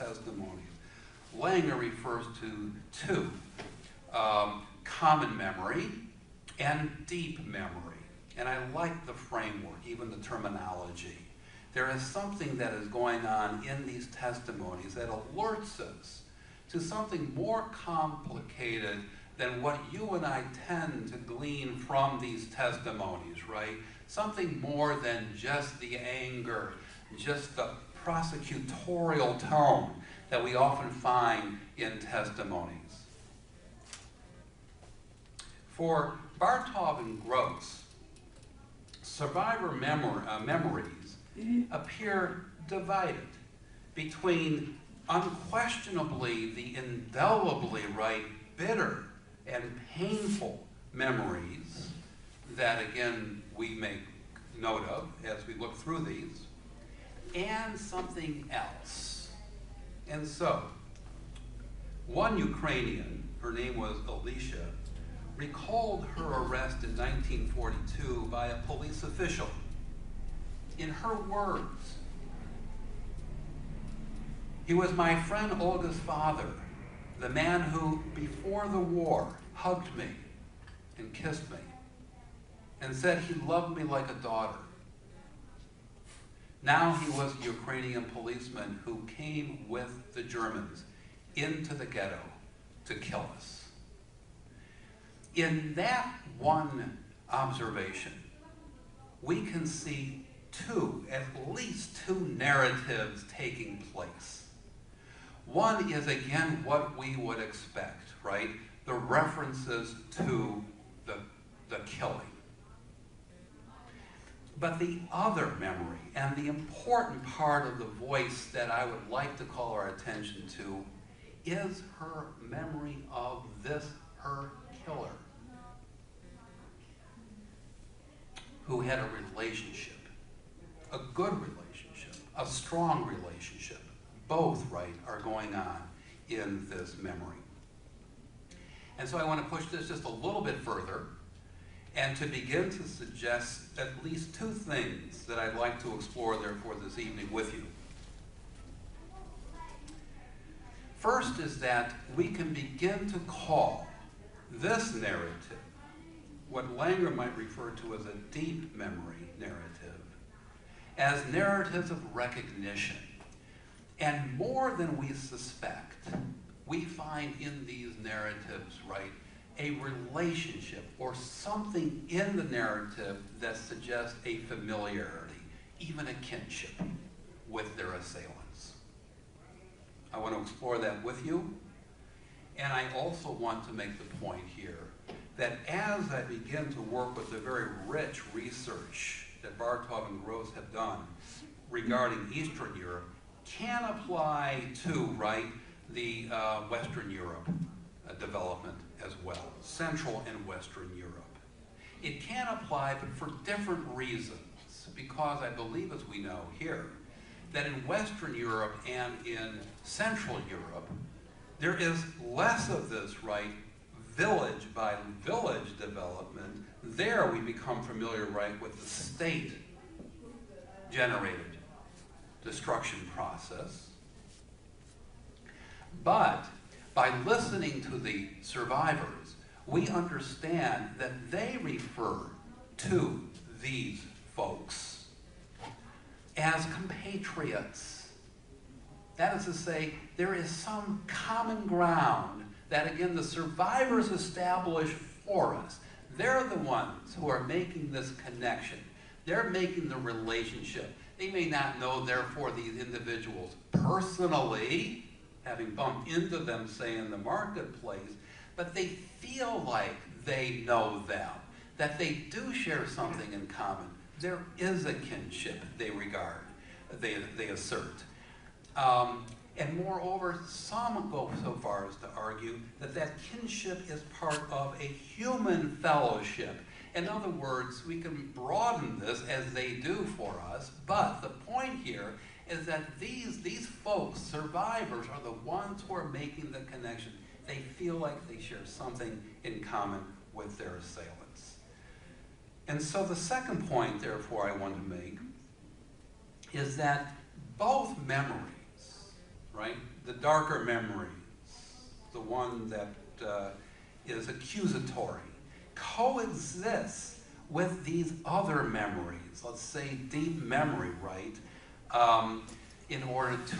testimonies, Langer refers to two, common memory and deep memory. And I like the framework, even the terminology. There is something that is going on in these testimonies that alerts us to something more complicated than what you and I tend to glean from these testimonies, right? Something more than just the anger, just the prosecutorial tone that we often find in testimonies. For Bartov and Gross, survivor memories appear divided between unquestionably the indelibly bitter and painful memories that, again, we make note of as we look through these, and something else. And so, one Ukrainian, her name was Alicia, recalled her arrest in 1942 by a police official. In her words, "He was my friend Olga's father, the man who, before the war, hugged me and kissed me and said he loved me like a daughter. Now he was a Ukrainian policeman who came with the Germans into the ghetto to kill us." In that one observation, we can see at least two narratives taking place. One is, again, what we would expect, right? The references to the killing. But the other memory, and the important part of the voice that I would like to call our attention to, is her memory of her killer, who had a relationship, a good relationship, a strong relationship. Both, are going on in this memory. And so I want to push this just a little bit further and to begin to suggest at least two things that I'd like to explore, therefore, this evening with you. First is that we can begin to call this narrative what Langer might refer to as a deep memory narrative, as narratives of recognition. And more than we suspect, we find in these narratives, a relationship or something in the narrative that suggests a familiarity, even a kinship with their assailants. I want to explore that with you. And I also want to make the point here that as I begin to work with the very rich research that Bartov and Gross have done regarding Eastern Europe, can apply to, the Western Europe development as well, Central and Western Europe. It can apply, but for different reasons, because I believe, as we know here, that in Western Europe and in Central Europe, there is less of this, village by village development. There we become familiar, with the state-generated destruction process. But by listening to the survivors, we understand that they refer to these folks as compatriots. That is to say, there is some common ground that, again, the survivors establish for us. They're the ones who are making this connection. They're making the relationship. They may not know, therefore, these individuals personally, having bumped into them, say, in the marketplace, but they feel like they know them, that they do share something in common. There is a kinship they regard, they assert. And moreover, some go so far as to argue that that kinship is part of a human fellowship. In other words, we can broaden this as they do for us, but the point here is that these folks, survivors, are the ones who are making the connection. They feel like they share something in common with their assailants. And so the second point, therefore, I want to make is that both memories right? The darker memories, the one that is accusatory, coexists with these other memories, let's say deep memory, right? In order to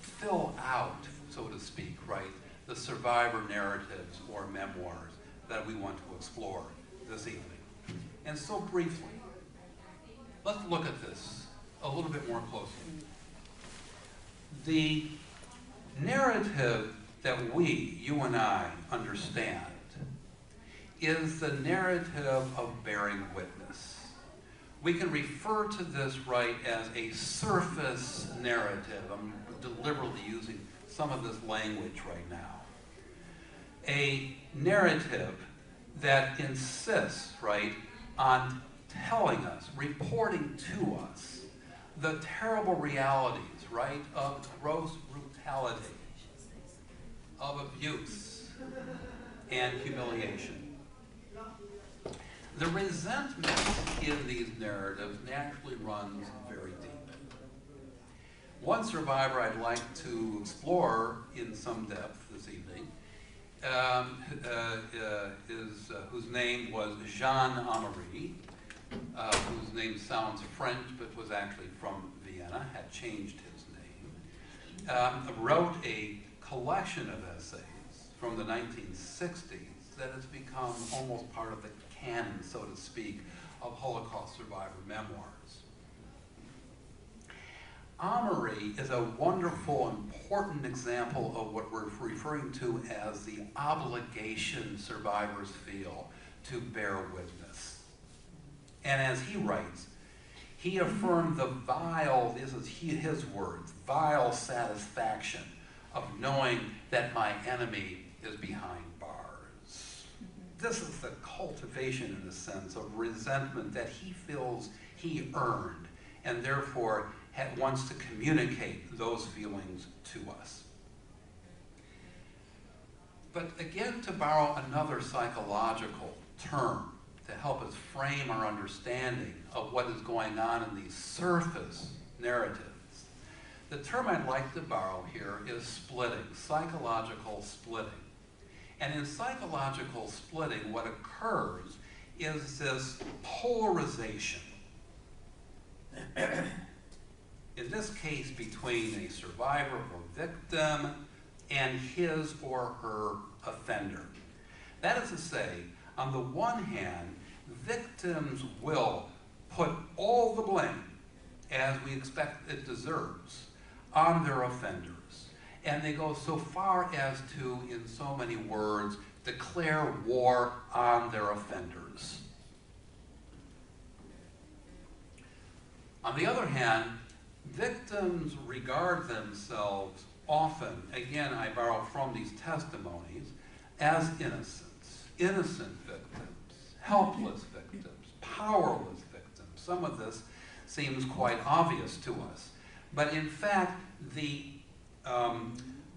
fill out, so to speak, right, the survivor narratives or memoirs that we want to explore this evening. And so briefly, let's look at this a little bit more closely. The narrative that we, you and I, understand is the narrative of bearing witness. We can refer to this, right, as a surface narrative. I'm deliberately using some of this language right now. A narrative that insists, right, on telling us, reporting to us, the terrible realities, right, of gross brutality, of abuse and humiliation. The resentment in these narratives naturally runs very deep. One survivor I'd like to explore in some depth this evening whose name was Jean Amery, whose name sounds French but was actually from Vienna, had changed his name, wrote a collection of essays from the 1960s that has become almost part of the canon, so to speak, of Holocaust survivor memoirs. Amery is a wonderful, important example of what we're referring to as the obligation survivors feel to bear witness. And as he writes, he affirmed the vile, this is his words, vile satisfaction of knowing that my enemy is behind bars. This is the cultivation, in a sense, of resentment that he feels he earned, and therefore wants to communicate those feelings to us. But again, to borrow another psychological term to help us frame our understanding of what is going on in these surface narratives, the term I'd like to borrow here is splitting, psychological splitting. And in psychological splitting, what occurs is this polarization. In this case, between a survivor or victim and his or her offender. That is to say, on the one hand, victims will put all the blame, as we expect it deserves, on their offenders. And they go so far as to, in so many words, declare war on their offenders. On the other hand, victims regard themselves often, again I borrow from these testimonies, as innocent victims, helpless victims, powerless victims. Some of this seems quite obvious to us. But in fact, the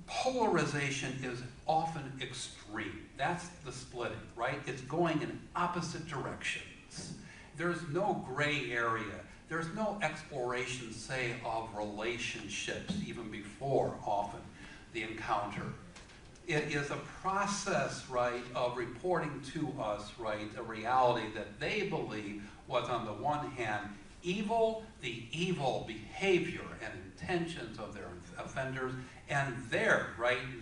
polarization is often extreme. That's the splitting, right? It's going in opposite directions. There's no gray area. There's no exploration, say, of relationships even before, often, the encounter. It is a process, right, of reporting to us, right, a reality that they believe was, on the one hand, evil, the evil behavior and intentions of their offenders, and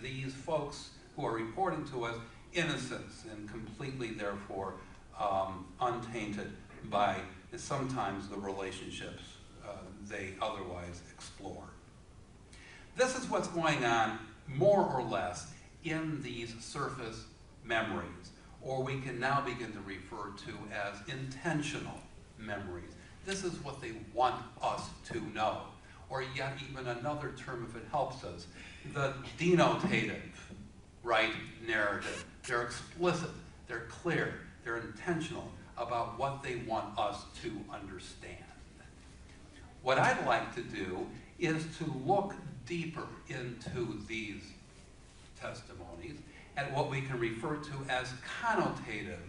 these folks who are reporting to us, innocence and completely, therefore, untainted by sometimes the relationships they otherwise explore. This is what's going on, more or less, in these surface memories, or we can now begin to refer to as intentional memories. This is what they want us to know, or yet even another term, if it helps us, the denotative, right, narrative. They're explicit, they're clear, they're intentional about what they want us to understand. What I'd like to do is to look deeper into these testimonies at what we can refer to as connotative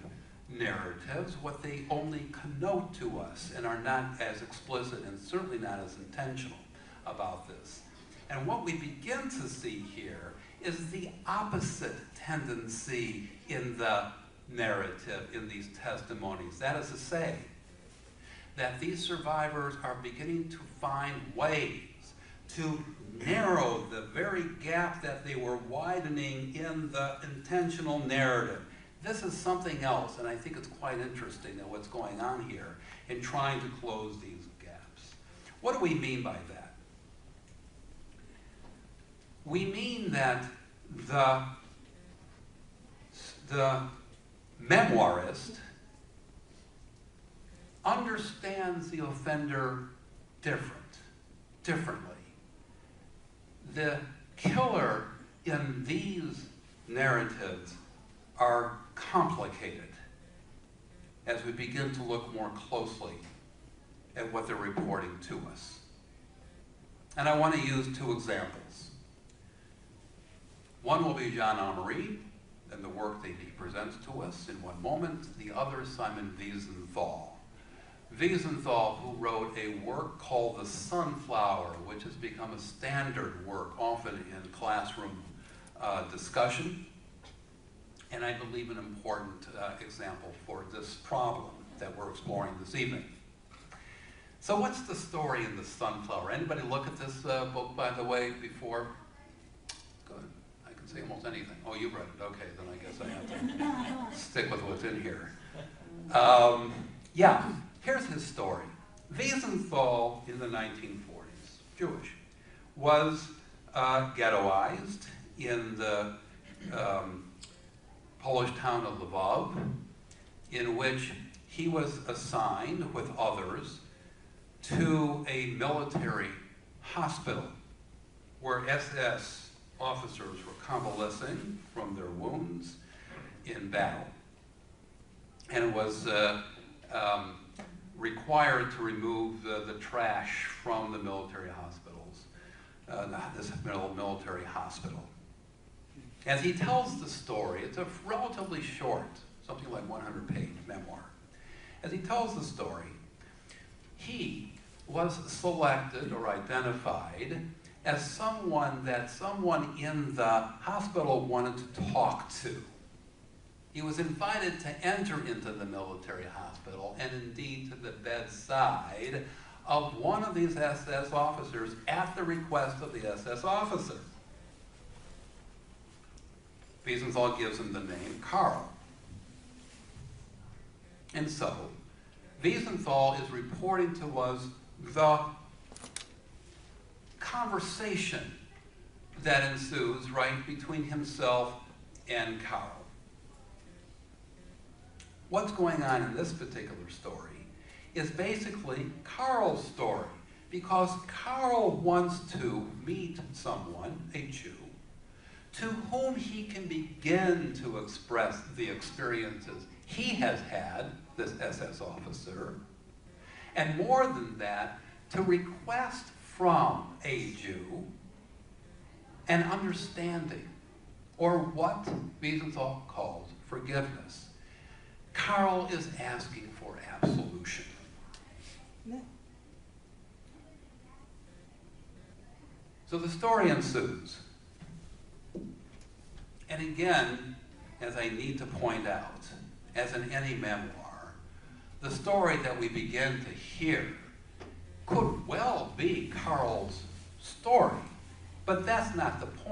narratives, what they only connote to us and are not as explicit and certainly not as intentional about this. And what we begin to see here is the opposite tendency in the narrative, in these testimonies. That is to say, that these survivors are beginning to find ways to narrow the very gap that they were widening in the intentional narrative. This is something else, and I think it's quite interesting that what's going on here in trying to close these gaps. What do we mean by that? We mean that the memoirist understands the offender differently. The killer in these narratives are complicated as we begin to look more closely at what they're reporting to us. And I want to use two examples. One will be Jean Amery and the work that he presents to us in one moment. The other, Simon Wiesenthal. Wiesenthal, who wrote a work called The Sunflower, which has become a standard work, often in classroom discussion, and I believe an important example for this problem that we're exploring this evening. So what's the story in The Sunflower? Anybody look at this book, by the way, before? Good. I can say almost anything. Oh, you read it. Okay, then I guess I have to stick with what's in here. Yeah. Here's his story. Wiesenthal in the 1940s, Jewish, was ghettoized in the Polish town of Lvov, in which he was assigned with others to a military hospital where SS officers were convalescing from their wounds in battle, and was required to remove the trash from the military hospitals, this military hospital. As he tells the story, it's a relatively short, something like 100-page memoir. As he tells the story, he was selected or identified as someone that someone in the hospital wanted to talk to. He was invited to enter into the military hospital and indeed to the bedside of one of these SS officers at the request of the SS officer. Wiesenthal gives him the name Karl. And so, Wiesenthal is reporting to us the conversation that ensues right between himself and Karl. What's going on in this particular story is basically Karl's story, because Karl wants to meet someone, a Jew, to whom he can begin to express the experiences he has had, this SS officer, and more than that, to request from a Jew an understanding, or what Wiesenthal calls forgiveness. Karl is asking for absolution. So the story ensues. And again, as I need to point out, as in any memoir, the story that we begin to hear could well be Karl's story, but that's not the point.